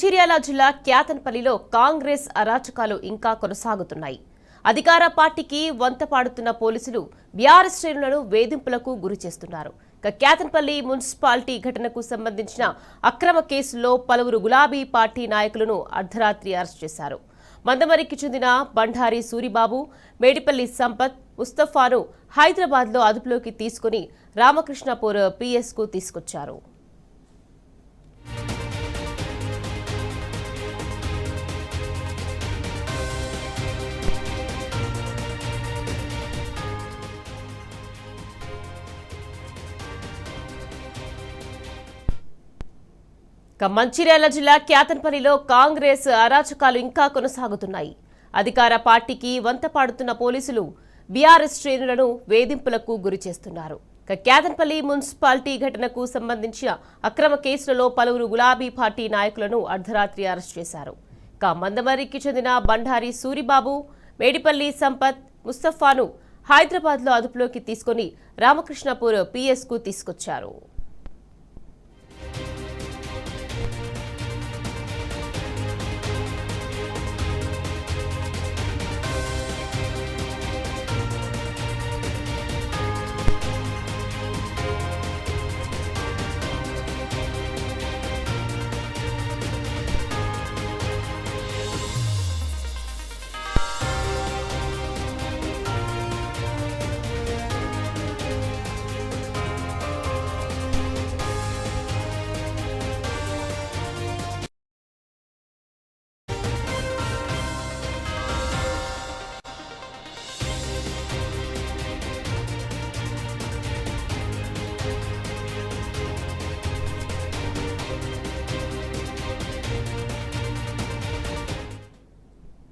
మంచిర్యాల జిల్లా క్యాతన్పల్లిలో కాంగ్రెస్ అరాచకాలు ఇంకా కొనసాగుతున్నాయి. అధికార పార్టీకి వంతపాడుతున్న పోలీసులు బీఆర్ఎస్ శ్రేణులను వేధింపులకు గురి చేస్తున్నారు. క్యాతన్పల్లి మున్సిపాలిటీ ఘటనకు సంబంధించిన అక్రమ కేసుల్లో పలువురు గులాబీ పార్టీ నాయకులను అర్ధరాత్రి అరెస్ట్ చేశారు. మందమరికి చెందిన బండారి సూరిబాబు, మేడిపల్లి సంపత్, ముస్తఫాను హైదరాబాద్లో అదుపులోకి తీసుకుని రామకృష్ణాపూర్ పిఎస్కు తీసుకొచ్చారు. మంచిర్యాల జిల్లా క్యాతన్పల్లిలో కాంగ్రెస్ అరాచకాలు ఇంకా కొనసాగుతున్నాయి. అధికార పార్టీకి వంతపాడుతున్న పోలీసులు బీఆర్ఎస్ శ్రేణులను వేధింపులకు గురి చేస్తున్నారు. క్యాతన్పల్లి మున్సిపాలిటీ ఘటనకు సంబంధించిన అక్రమ కేసులలో పలువురు గులాబీ పార్టీ నాయకులను అర్ధరాత్రి అరెస్ట్ చేశారు. మందమరికి చెందిన బండారి సూరిబాబు, మేడిపల్లి సంపత్, ముస్తఫాను హైదరాబాద్లో అదుపులోకి తీసుకుని రామకృష్ణాపూర్ పిఎస్కు తీసుకొచ్చారు.